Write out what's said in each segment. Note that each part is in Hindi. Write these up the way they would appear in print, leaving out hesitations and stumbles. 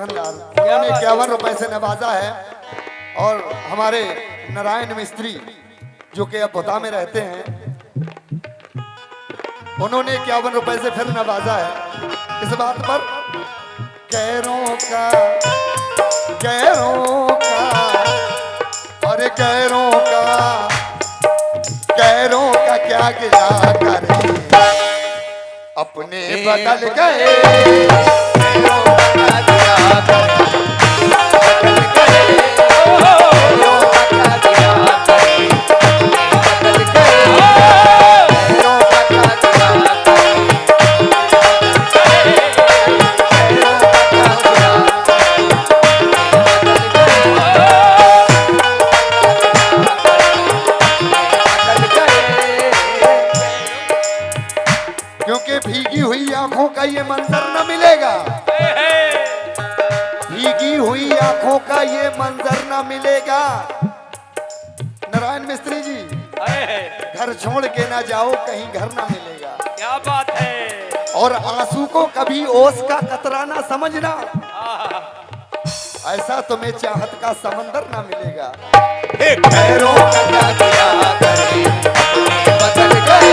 लगनदार, उन्होंने 51 रुपए से नवाजा है। और हमारे नारायण मिस्त्री जो कि अब भोता में रहते हैं, उन्होंने 51 रुपए से फिर नवाजा है। इस बात पर गैरों का अरे गैरों का क्या गिला करें, अपने बदल गए। गैरों का क्या गिला करें, बदल गए। गैरों का क्या गिला करें, बदल गए। गैरों का क्या गिला करें, गैरों का क्या क्योंकि भीगी हुई आंखों का ये मंजर न मिलेगा, भीगी हुई आंखों का ये मंजर न मिलेगा। नारायण मिस्त्री जी, घर छोड़ के ना जाओ, कहीं घर ना मिलेगा। क्या बात है। और आंसू को कभी ओस का कतरा ना समझना, ऐसा तुम्हें चाहत का समंदर ना मिलेगा। गैरों का क्या किया करे, अपने बदल गए।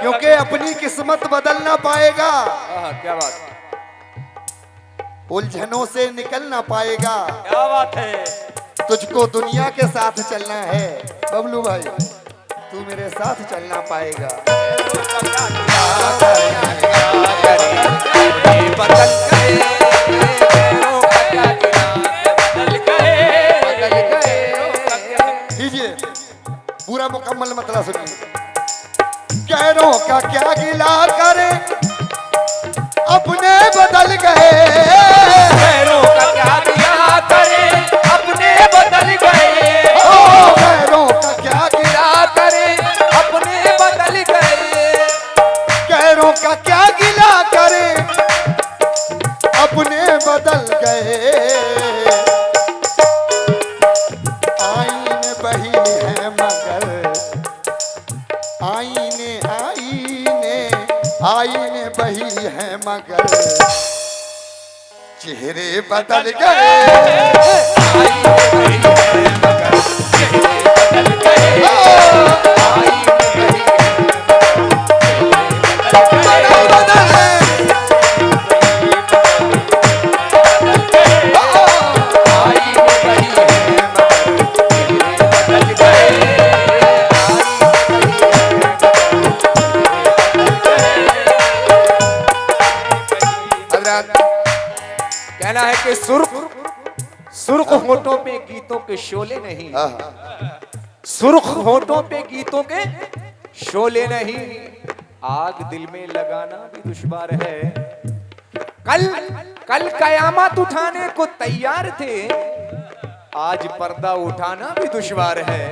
क्योंकि अपनी किस्मत बदल ना पाएगा। क्या बात, उलझनों से निकल ना पाएगा। क्या बात है। तुझको दुनिया के साथ चलना है बबलू भाई, तू मेरे साथ चलना पाएगा। लीजिए पूरा मुकम्मल मतलब सुनिए। गैरों का क्या गिला करे, अपने बदल गए। गैरों का क्या गिला करे, अपने बदल गए। गैरों का क्या गिला करे, अपने बदल गए। गैरों का क्या गिला करे, अपने बदल गए। आईने बही है मगर, आईने बही है मगर, चेहरे बदल गए। आईने बही है मगर, चेहरे बदल गए। आईने बही है बदल गए। कहना है कि सुर्ख होठों पे गीतों के शोले नहीं, सुर्ख होठों पे गीतों के शोले नहीं, आग दिल में लगाना भी दुश्वार है। कल कयामत उठाने को तैयार थे, आज पर्दा उठाना भी दुश्वार है।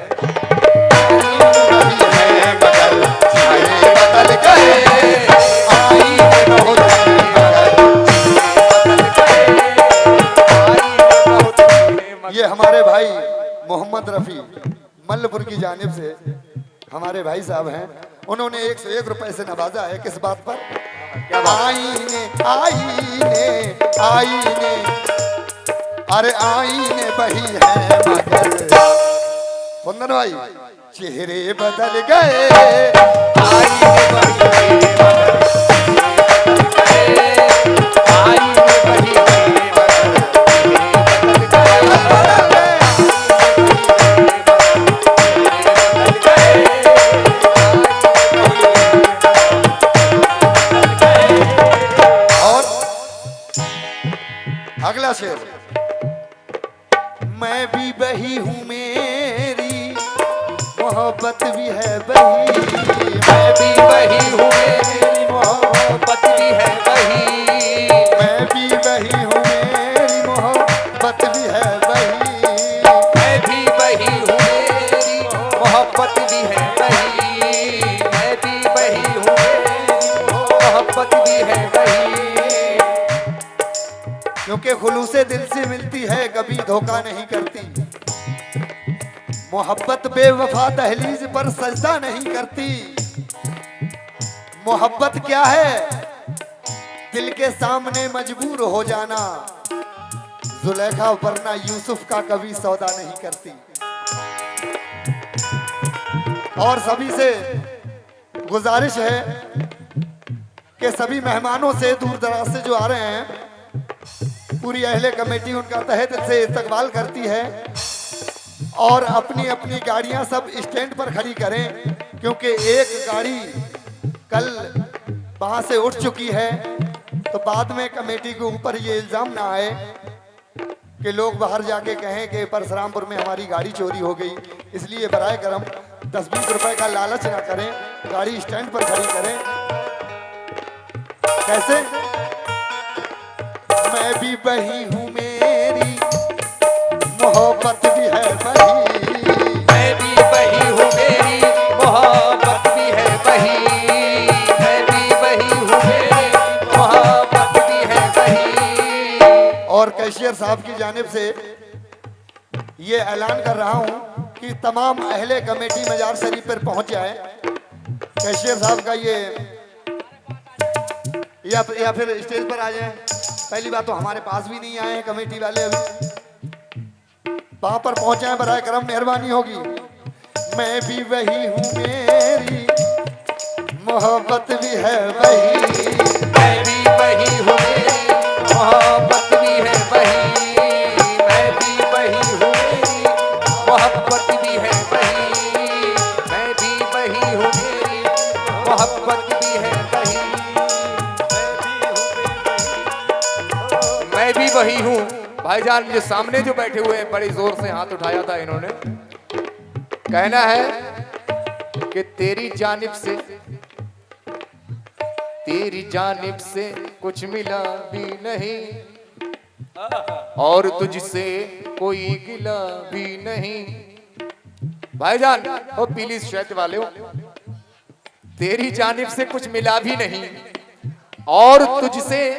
ये हमारे भाई मोहम्मद रफी मल्लपुर की जानिब से हमारे भाई साहब हैं, उन्होंने 101 रुपए से नवाजा है। किस बात पर? आईने आईने आईने, अरे आईने बही है मगर, कुंदन भाई चेहरे बदल गए। आईने बही है मगर, आईने बही है मगर, अगला शेर। मैं भी बही हूँ, मेरी मोहब्बत भी है बही। मैं भी बही हूँ, मेरी मोहब्बत भी है बही। मैं भी बही हूँ, मेरी मोहब्बत भी है बही। मैं भी बही हूँ, मेरी मोहब्बत भी है बही। मैं भी बही हूँ, मेरी मोहब्बत भी है बही। क्योंकि खुलूसे दिल से मिलती है, कभी धोखा नहीं करती। मोहब्बत बेवफा दहलीज पर सजदा नहीं करती। मोहब्बत क्या है? दिल के सामने मजबूर हो जाना। जुलेखा वरना यूसुफ का कभी सौदा नहीं करती। और सभी से गुजारिश है कि सभी मेहमानों से, दूर दराज से जो आ रहे हैं, पूरी अहले कमेटी उनका तहे दिल से इस्तकबाल करती है। और अपनी अपनी गाड़ियां सब स्टैंड पर खड़ी करें, क्योंकि एक गाड़ी कल वहां से उठ चुकी है। तो बाद में कमेटी के ऊपर ये इल्जाम ना आए कि लोग बाहर जाके कहें कि परशुरामपुर में हमारी गाड़ी चोरी हो गई। इसलिए बराए करम 10-20 रुपए का लालच ना करें, गाड़ी स्टैंड पर खड़ी करें। कैसे? मैं भी वही हूँ, मेरी मोहब्बत भी है वही। मैं भी वही हूँ, मेरी मोहब्बत भी है वही। मैं भी वही हूँ, मेरी मोहब्बत भी है वही। और कैशियर साहब की जानिब से ये ऐलान कर रहा हूँ कि तमाम अहले कमेटी मजार शरीफ पर पहुंच जाए। कैशियर साहब का ये या फिर स्टेज पर आ जाए। पहली बात तो हमारे पास भी नहीं आए हैं कमेटी वाले, अभी वहां पर पहुंचे हैं, बराए करम मेहरबानी होगी। मैं भी वही हूँ, मेरी मोहब्बत भी है वही। मैं भी वही हूँ, मेरी मोहब्बत भी है वही। मैं भी वही हूँ, मेरी मोहब्बत भी है वही। मैं भी वही हूँ, मेरी मोहब्बत भी है वही। मैं भी वही हूँ। भाईजान जो सामने जो बैठे हुए हैं, बड़े जोर से हाथ उठाया था इन्होंने। कहना है कि तेरी जानिब से कुछ मिला भी नहीं, और तुझसे कोई गिला भी नहीं। भाईजान ओ पीली शर्ट वाले हो, तेरी जानिब से कुछ मिला भी नहीं और तुझसे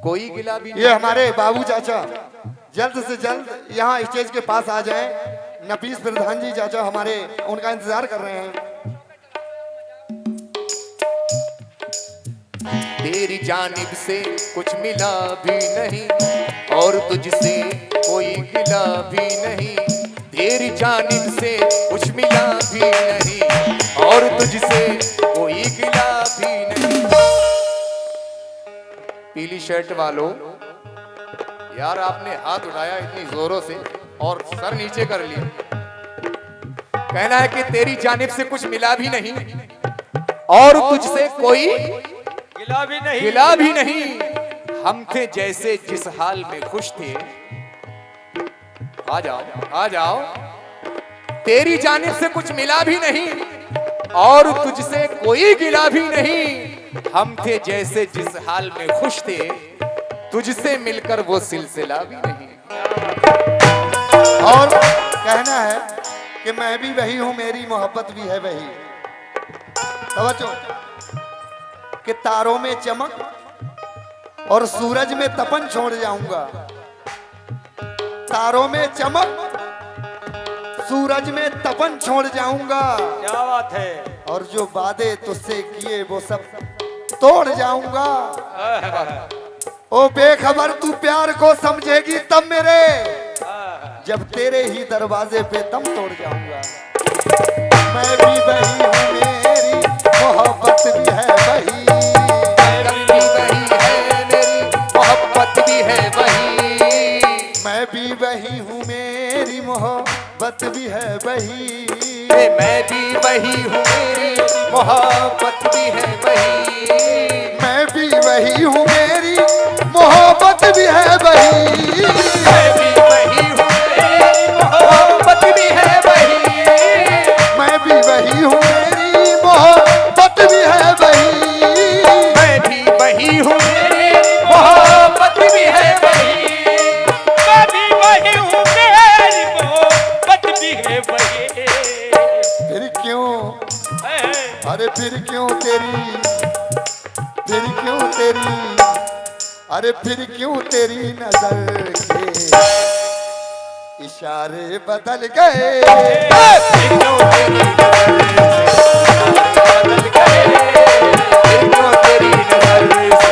कोई गिला भी नहीं। ये हमारे बाबू चाचा जल्द से जल्द यहाँ स्टेज के पास आ जाएं। नफीस प्रधान जी चाचा हमारे, उनका इंतजार कर रहे हैं। तेरी जानिब से कुछ मिला भी नहीं और तुझसे कोई गिला भी नहीं। तेरी जानिब से कुछ मिला भी नहीं और तुझसे कोई गिला भी नहीं। पीली शर्ट वालों, यार आपने हाथ उठाया इतनी जोरों से और सर नीचे कर लिया। कहना है कि तेरी जानिब से कुछ मिला भी नहीं और तुझसे कोई गिला भी नहीं। हम थे जैसे जिस हाल में खुश थे। आ जाओ आ जाओ। तेरी जानिब से कुछ मिला भी नहीं और तुझसे कोई गिला भी नहीं। हम थे जैसे जिस हाल में खुश थे, तुझसे मिलकर वो सिलसिला भी नहीं। और कहना है कि मैं भी वही हूं, मेरी मोहब्बत भी है वही। समझो कि तारों में चमक और सूरज में तपन छोड़ जाऊंगा। तारों में चमक, सूरज में तपन छोड़ जाऊंगा। क्या बात है। और जो वादे तुझसे किए वो सब तोड़ जाऊंगा। ओ बेखबर तू प्यार को समझेगी तब मेरे, जब तेरे ही दरवाजे पे दम तोड़ जाऊंगा। मैं भी वही हूँ, मेरी मोहब्बत भी है वही। मैं भी वही है, मेरी मोहब्बत भी है वही। मैं भी वही हूँ, मेरी मोहब्बत भी है वही। मैं भी वही हूँ, मेरी मोहब्बत भी है वही। मैं भी वही हूँ, मेरी मोहब्बत भी है वही। मैं भी वही हूँ, मेरी मोहब्बत भी है वही। मैं भी वही हूँ, मेरी मोहब्बत भी है वही। मैं भी वही हूँ, मेरी मोहब्बत भी है वही। मैं भी वही हूँ, मेरी मोहब्बत भी है वही। फिर क्यों, अरे फिर क्यों तेरी अरे फिर क्यों तेरी नजर के इशारे बदल गए। क्यों तेरी नजर से क्यों तेरी नजर से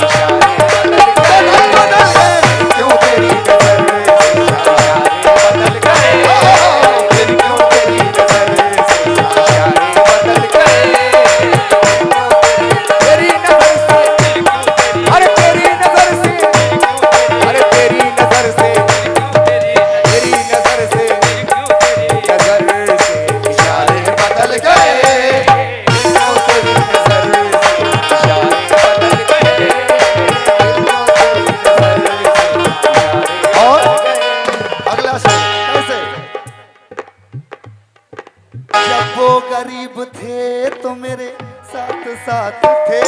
इशारे बदल गए। क्यों तेरी नजर से इशारे बदल गए। फिर क्यों तेरी नजर से इशारे बदल गए। तेरी नजर से अरे तेरी नजर से अरे तेरी नजर से तेरी नजर से इशारे बदल गए। क्यों तेरी नजर से इशारे बदल गए। और अगला शेर कैसे। जब वो गरीब थे तो मेरे साथ साथ थे।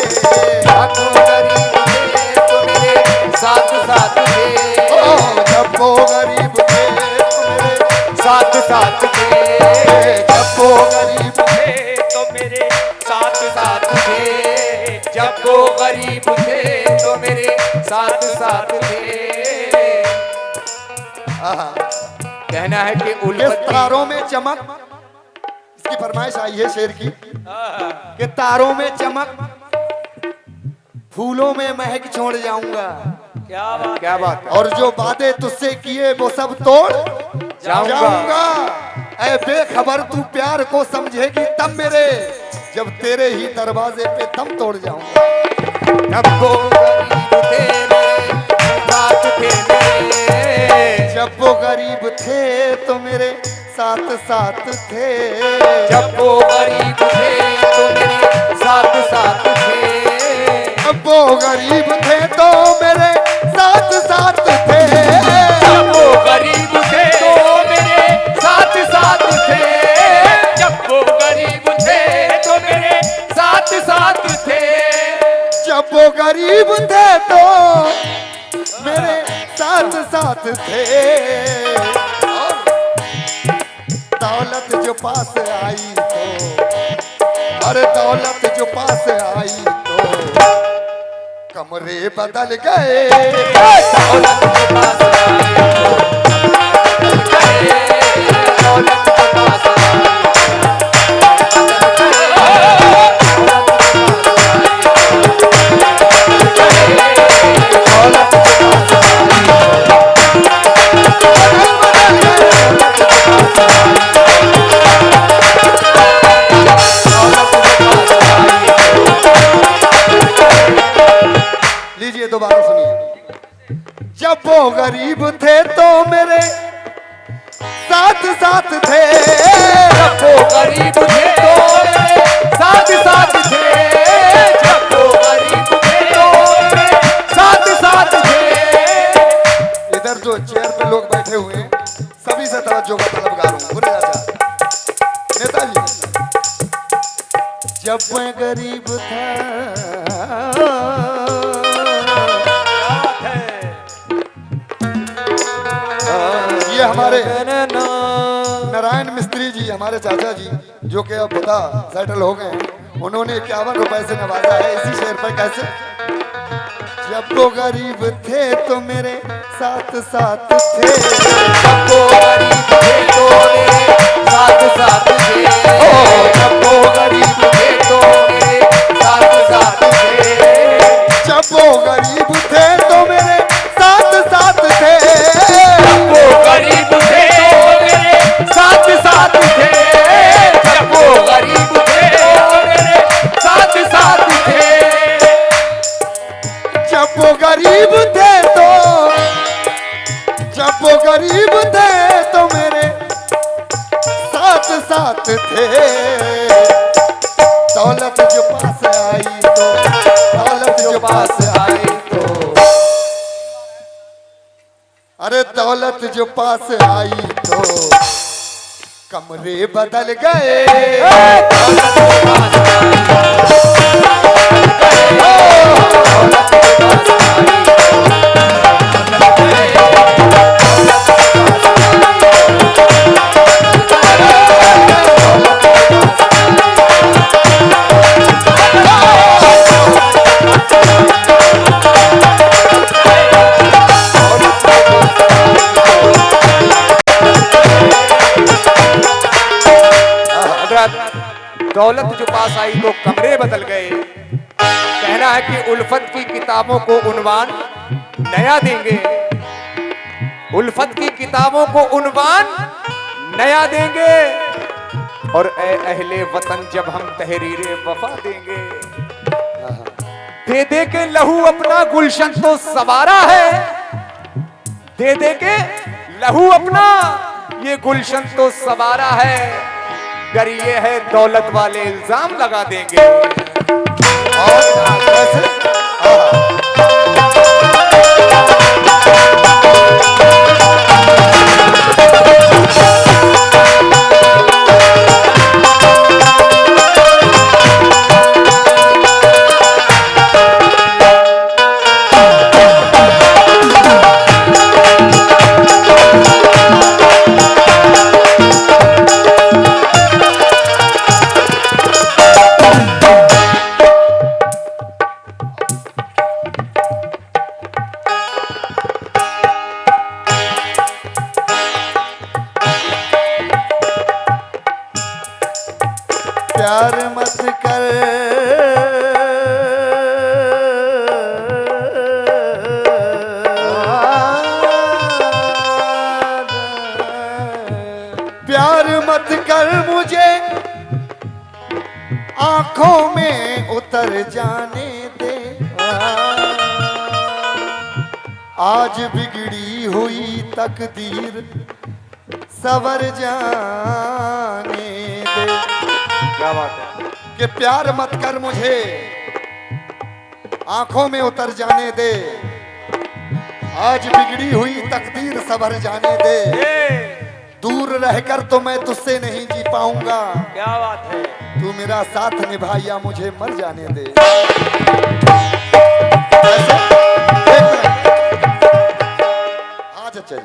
लाखों गरीब थे तो मेरे साथ साथ थे। जब वो गरीब थे तो मेरे साथ साथ थे। जब वो गरीब थे तो मेरे साथ साथ थे। जब वो गरीब थे तो मेरे साथ साथ थे। कहना है कि इस उल्फत तारों में चमक, इसकी फरमाइश आई है शेर की कि तारों में चमक फूलों में महक छोड़ जाऊंगा। क्या बात है। और जो वादे तुझसे किए वो सब तोड़ जाऊंगा। जाऊंगा। ऐ बेखबर तू प्यार को समझेगी तब मेरे, जब तेरे ही दरवाजे पे दम तोड़ जाऊंगा। जब वो गरीब थे मेरे साथ थे मेरे। जब वो गरीब थे तो मेरे साथ साथ थे। जब वो गरीब थे तो मेरे साथ साथ थे। जब वो गरीब थे तो मेरे साथ साथ थे। जब वो गरीब थे तो मेरे साथ साथ थे। जब वो गरीब थे तो मेरे साथ साथ थे। जब वो गरीब थे तो मेरे साथ साथ थे। दौलत जो पास आई तो, अरे दौलत जो पास आई तो कमरे बदल गए। दौलत के पास आए तो दौलत के पास आए। लीजिए दोबारा सुनिए। जब वो गरीब थे तो मेरे साथ साथ थे। जब वो गरीब थे तो मेरे साथ साथ थे। जब वो गरीब थे तो मेरे साथ साथ थे। इधर जो चेयर पे लोग बैठे हुए हैं सभी से तवज्जो का तलबगार हूं। बुरे चाचा नेताजी, जब मैं गरीब था ये हमारे नारायण मिस्त्री जी, हमारे चाचा जी जो कि अब पता सेटल हो गए हैं, उन्होंने 51 रुपए से नवाजा है इसी शेर पर। कैसे। जब वो गरीब थे तो मेरे साथ साथ थे। जब वो गरीब थे तो मेरे साथ साथ थे। जब वो गरीब थे तो मेरे साथ साथ थे। जब वो गरीब थे तो मेरे साथ साथ थे। जब वो गरीब थे तो मेरे साथ साथ थे। जब वो गरीब थे तो मेरे साथ साथ थे। जब वो गरीब थे तो, जब वो गरीब थे तो मेरे साथ साथ थे। दौलत जो पास आई तो, दौलत जो पास आई तो, अरे दौलत जो पास आई तो कमरे बदल गए। दौलत के पास आई दौलत के पास आई। दौलत जो पास आई तो कमरे बदल गए। कहना है कि उल्फत की किताबों को उन्वान नया देंगे, उल्फत की किताबों को उन्वान नया देंगे, और ए अहले वतन जब हम तहरीरे वफा देंगे। दे दे के लहू अपना गुलशन तो सवारा है, दे दे के लहू अपना ये गुलशन तो सवारा है, अगर ये है दौलत वाले इल्जाम लगा देंगे। और कैसे? प्यार मत कर प्यार मत कर मुझे आंखों में उतर जाने दे, आज बिगड़ी हुई तकदीर सवर जाने दे। क्या बात है? कि प्यार मत कर मुझे आंखों में उतर जाने दे, आज बिगड़ी हुई तकदीर सवर जाने दे, दूर रहकर तो मैं तुझसे नहीं जी पाऊंगा, क्या बात है? तू मेरा साथ निभा या मुझे मर जाने दे। आज चल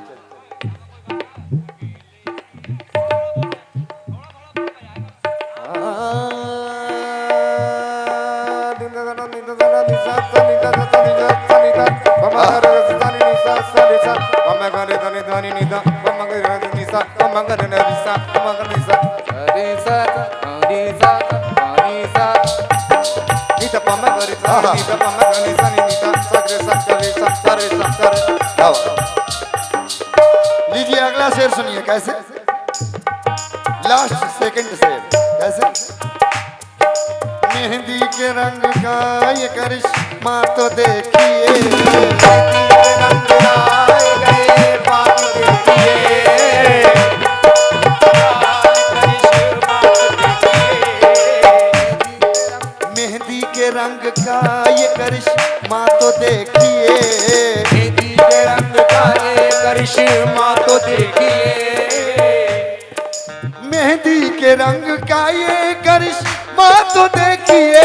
लीजिए अगला शेर सुनिए। कैसे? लास्ट सेकंड शेर कैसे? मेहंदी के रंग का ये करिश्मा तो देखिए, मेहंदी के रंग का ये करिश्मा तो देखिए, मेहंदी के रंग का ये करिश्मा तो देखिए, मेहंदी के रंग का ये करिश्मा तो देखिए, मेहंदी के रंग का ये करिश्मा तो देखिए,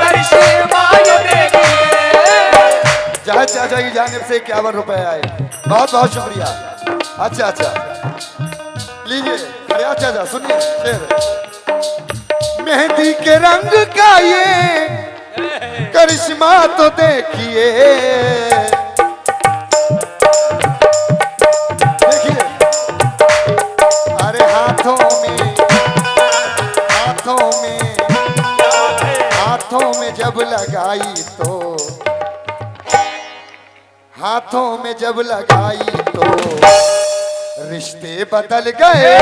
करिश्मा ये देखिए। जहाज चाचा की जानिब से 51 रुपए आए, बहुत बहुत शुक्रिया। अच्छा अच्छा लीजिए। अरे अच्छा अच्छा सुनिए शेर। मेहंदी के रंग का ये करिश्मा तो देखिए, देखिए अरे हाथों में जब लगाई तो, हाथों में जब लगाई तो रिश्ते बदल गए,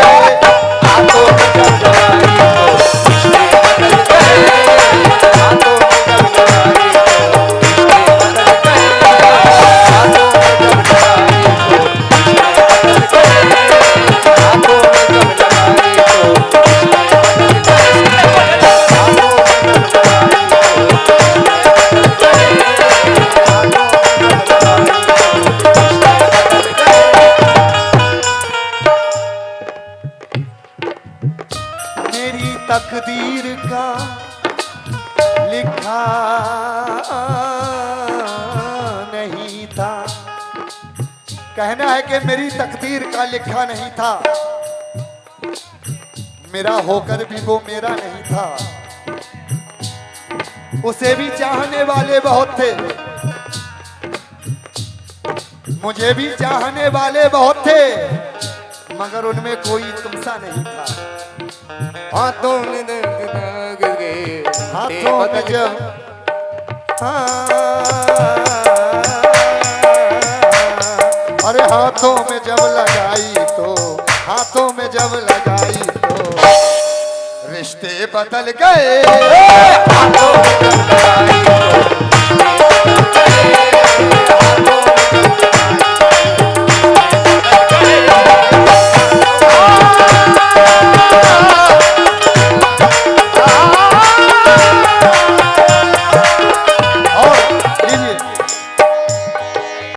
हाथों में जब लगाई तो रिश्ते बदल गए, हाथों में जब लगाई तो रिश्ते बदल गए, हाथों में जब लगाई तो रिश्ते बदल गए, हाथों में जब लगाई तो रिश्ते बदल गए, हाथों में जब लगाई तकदीर का लिखा नहीं था। कहना है कि मेरी तकदीर का लिखा नहीं था, मेरा होकर भी वो मेरा नहीं था। उसे भी चाहने वाले बहुत थे, मुझे भी चाहने वाले बहुत थे, मगर उनमें कोई तुमसा नहीं था। हाथों में जब अरे हाथों में जब लगाई तो, हाथों में जब लगाई तो रिश्ते बदल गए। हाथों